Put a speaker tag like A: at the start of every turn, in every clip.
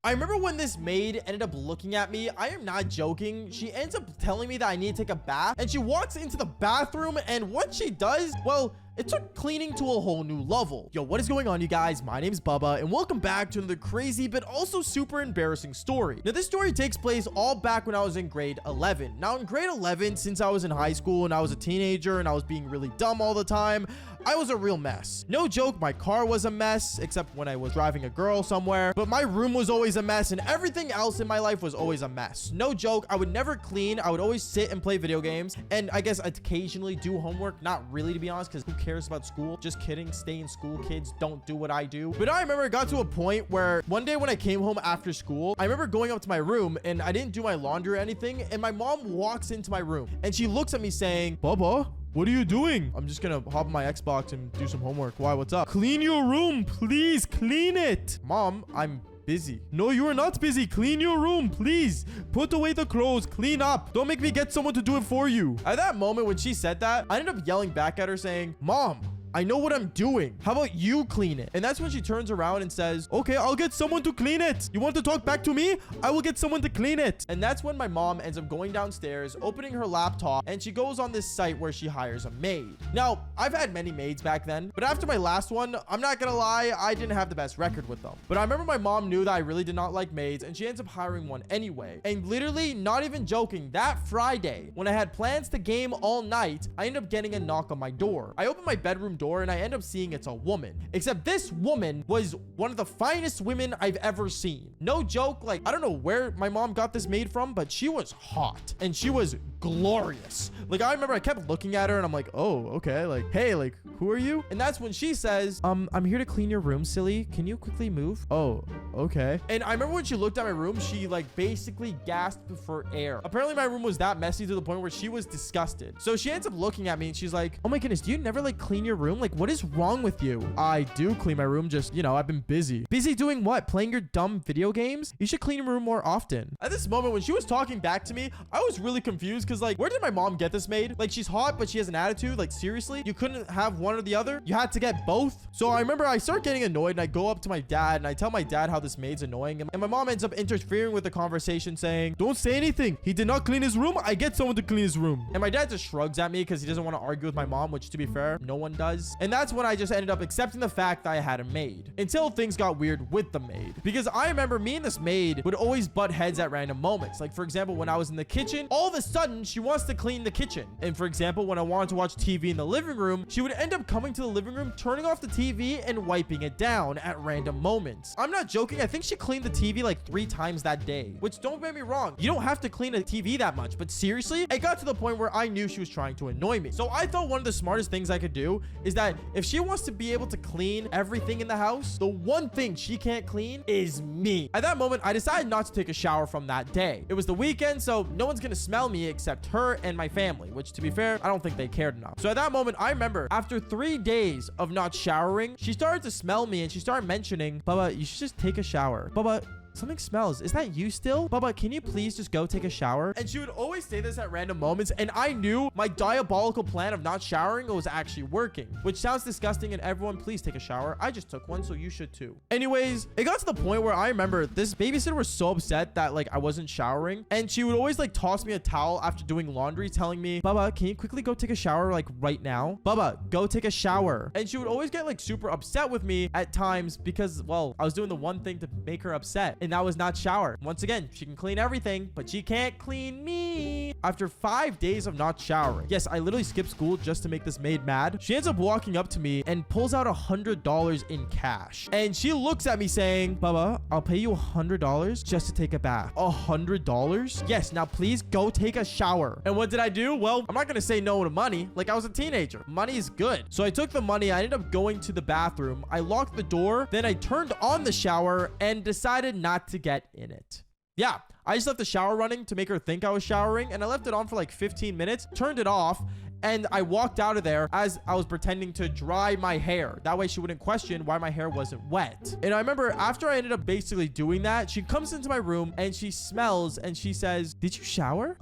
A: I remember when this maid ended up looking at me. I am not joking. She ends up telling me that I need to take a bath, and she walks into the bathroom, and what she does, well, it took cleaning to a whole new level. Yo, what is going on, you guys? My name's Bubba, and welcome back to another crazy but also super embarrassing story. Now, this story takes place all back when I was in grade 11. Now, in grade 11, since I was in high school and I was a teenager and I was being really dumb all the time, I was a real mess. No joke, my car was a mess, except when I was driving a girl somewhere. But my room was always a mess, and everything else in my life was always a mess. No joke, I would never clean. I would always sit and play video games, and I guess occasionally do homework. Not really, to be honest, because who cares about school? Just kidding. Stay in school, kids. Don't do what I do. But I remember it got to a point where one day when I came home after school, I remember going up to my room, and I didn't do my laundry or anything, and my mom walks into my room, and she looks at me saying, "Bubba, what are you doing?" "I'm just gonna hop on my Xbox and do some homework." "Why? What's up?" "Clean your room, please. Clean it." "Mom, I'm busy." "No, you are not busy. Clean your room, please. Put away the clothes. Clean up. Don't make me get someone to do it for you." At that moment, when she said that, I ended up yelling back at her saying, "Mom, I know what I'm doing. How about you clean it?" And that's when she turns around and says, "Okay, I'll get someone to clean it. You want to talk back to me? I will get someone to clean it." And that's when my mom ends up going downstairs, opening her laptop, and she goes on this site where she hires a maid. Now, I've had many maids back then, but after my last one, I'm not gonna lie, I didn't have the best record with them. But I remember my mom knew that I really did not like maids, and she ends up hiring one anyway. And literally, not even joking, that Friday, when I had plans to game all night, I ended up getting a knock on my door. I opened my bedroom door, and I end up seeing it's a woman. Except this woman was one of the finest women I've ever seen. No joke, like, I don't know where my mom got this maid from, but she was hot and she was glorious. Like, I remember I kept looking at her and I'm like, "Oh, okay, like, hey, like, who are you?" And that's when she says, I'm here to clean your room, silly. Can you quickly move?" "Oh, okay." And I remember when she looked at my room, she like basically gasped for air. Apparently my room was that messy to the point where she was disgusted. So she ends up looking at me and she's like, "Oh my goodness, do you never like clean your room? Like, what is wrong with you?" "I do clean my room, just, you know, I've been busy." "Busy doing what? Playing your dumb video games? You should clean your room more often." At this moment, when she was talking back to me, I was really confused because, like, where did my mom get this maid? Like, she's hot, but she has an attitude. Like, seriously? You couldn't have one or the other? You had to get both? So I remember I start getting annoyed and I go up to my dad and I tell my dad how this maid's annoying. And my mom ends up interfering with the conversation saying, "Don't say anything. He did not clean his room. I get someone to clean his room." And my dad just shrugs at me because he doesn't want to argue with my mom, which, to be fair, no one does. And that's when I just ended up accepting the fact that I had a maid, until things got weird with the maid. Because I remember me and this maid would always butt heads at random moments. Like, for example, when I was in the kitchen, all of a sudden she wants to clean the kitchen. And for example, when I wanted to watch TV in the living room, she would end up coming to the living room, turning off the TV and wiping it down at random moments. I'm not joking. I think she cleaned the TV like 3 times that day, which, don't get me wrong, you don't have to clean a TV that much, but seriously, it got to the point where I knew she was trying to annoy me. So I thought one of the smartest things I could do is that if she wants to be able to clean everything in the house, the one thing she can't clean is me. At that moment, I decided not to take a shower from that day. It was the weekend, so no one's gonna smell me except her and my family, which, to be fair, I don't think they cared enough. So at that moment, I remember after 3 days of not showering, she started to smell me and she started mentioning, "Bubba, you should just take a shower. Bubba, something smells. Is that you still? Bubba, can you please just go take a shower?" And she would always say this at random moments, and I knew my diabolical plan of not showering was actually working, which sounds disgusting, and everyone, please take a shower. I just took one, so you should too. Anyways, it got to the point where I remember this babysitter was so upset that, like, I wasn't showering, and she would always, like, toss me a towel after doing laundry, telling me, "Bubba, can you quickly go take a shower, like, right now? Bubba, go take a shower." And she would always get, like, super upset with me at times because, well, I was doing the one thing to make her upset, and that was not shower. Once again, she can clean everything, but she can't clean me. After 5 days of not showering, yes, I literally skipped school just to make this maid mad, she ends up walking up to me and pulls out $100 in cash. And she looks at me saying, "Bubba, I'll pay you $100 just to take a bath." $100? "Yes, now please go take a shower." And what did I do? Well, I'm not gonna say no to money. Like, I was a teenager. Money is good. So I took the money. I ended up going to the bathroom. I locked the door. Then I turned on the shower and decided not to get in it. Yeah, I just left the shower running to make her think I was showering, and I left it on for like 15 minutes, turned it off, and I walked out of there as I was pretending to dry my hair. That way she wouldn't question why my hair wasn't wet. And I remember after I ended up basically doing that, she comes into my room and she smells and she says, "Did you shower?"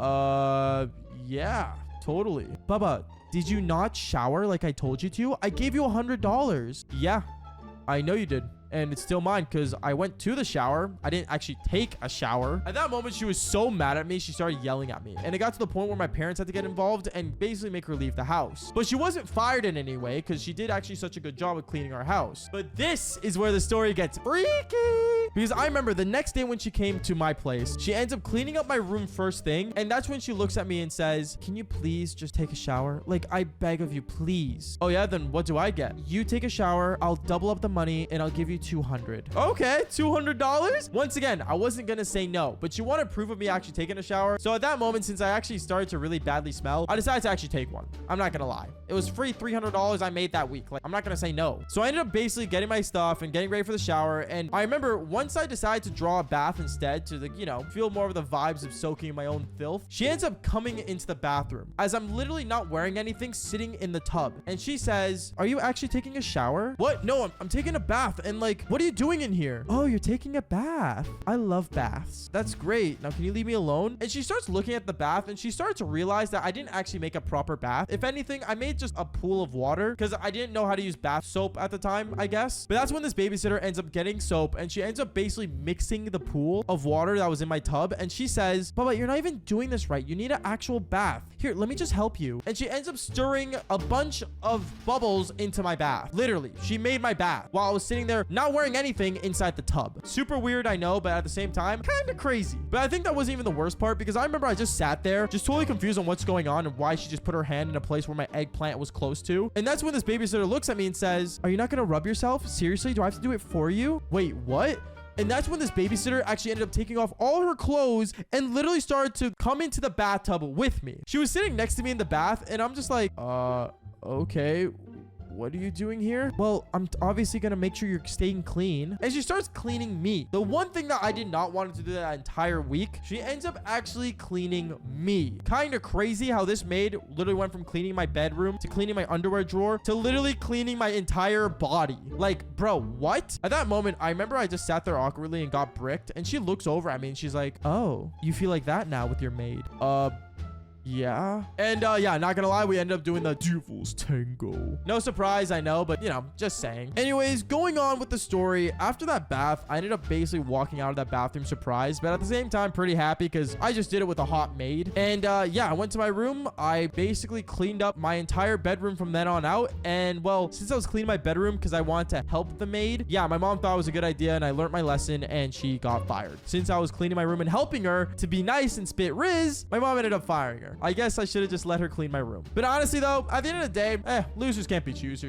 A: Yeah, totally." "Bubba, did you not shower like I told you to? I gave you $100. "Yeah, I know you did. and it's still mine because I went to the shower. I didn't actually take a shower. At that moment, she was so mad at me, she started yelling at me. And it got to the point where my parents had to get involved and basically make her leave the house. But she wasn't fired in any way because she did actually such a good job of cleaning our house. But this is where the story gets freaky. Because I remember the next day when she came to my place, she ends up cleaning up my room first thing. And that's when she looks at me and says, can you please just take a shower? Like, I beg of you, please. Oh yeah, then what do I get? You take a shower, I'll double up the money, and I'll give you $200. Okay, $200? Once again, I wasn't gonna say no, but she wanted proof of me actually taking a shower. So at that moment, since I actually started to really badly smell, I decided to actually take one. I'm not gonna lie. It was free $300 I made that week. Like, I'm not gonna say no. So I ended up basically getting my stuff and getting ready for the shower. And I remember once I decided to draw a bath instead to, like, you know, feel more of the vibes of soaking in my own filth, she ends up coming into the bathroom as I'm literally not wearing anything, sitting in the tub. And she says, are you actually taking a shower? What? No, I'm taking a bath. And like, what are you doing in here? Oh, you're taking a bath. I love baths. That's great. Now, can you leave me alone? And she starts looking at the bath and she starts to realize that I didn't actually make a proper bath. If anything, I made just a pool of water because I didn't know how to use bath soap at the time, I guess. But that's when this babysitter ends up getting soap and she ends up basically mixing the pool of water that was in my tub. And she says, Baba, you're not even doing this right. You need an actual bath. Here, let me just help you. And she ends up stirring a bunch of bubbles into my bath. Literally, she made my bath while I was sitting there not wearing anything inside the tub. Super weird, I know, but at the same time, kind of crazy. But I think that wasn't even the worst part because I remember I just sat there, just totally confused on what's going on and why she just put her hand in a place where my eggplant was close to. And that's when this babysitter looks at me and says, are you not gonna rub yourself? Seriously? Do I have to do it for you? Wait, what? And that's when this babysitter actually ended up taking off all her clothes and literally started to come into the bathtub with me. She was sitting next to me in the bath and I'm just like, okay. What are you doing here? Well, I'm obviously gonna make sure you're staying clean. And she starts cleaning me. The one thing that I did not want to do that entire week, she ends up actually cleaning me. Kind of crazy how this maid literally went from cleaning my bedroom to cleaning my underwear drawer to literally cleaning my entire body. Like, bro, what? At that moment, I remember I just sat there awkwardly and got bricked. And she looks over at me and she's like, oh, you feel like that now with your maid? Yeah. And yeah, not gonna lie, we ended up doing the Devil's Tango. No surprise, I know, but you know, just saying. Anyways, going on with the story, after that bath, I ended up basically walking out of that bathroom surprised, but at the same time, pretty happy because I just did it with a hot maid. And yeah, I went to my room. I basically cleaned up my entire bedroom from then on out. And well, since I was cleaning my bedroom because I wanted to help the maid, yeah, my mom thought it was a good idea and I learned my lesson and she got fired. Since I was cleaning my room and helping her to be nice and spit riz, my mom ended up firing her. I guess I should have just let her clean my room. But honestly though, at the end of the day, losers can't be choosers.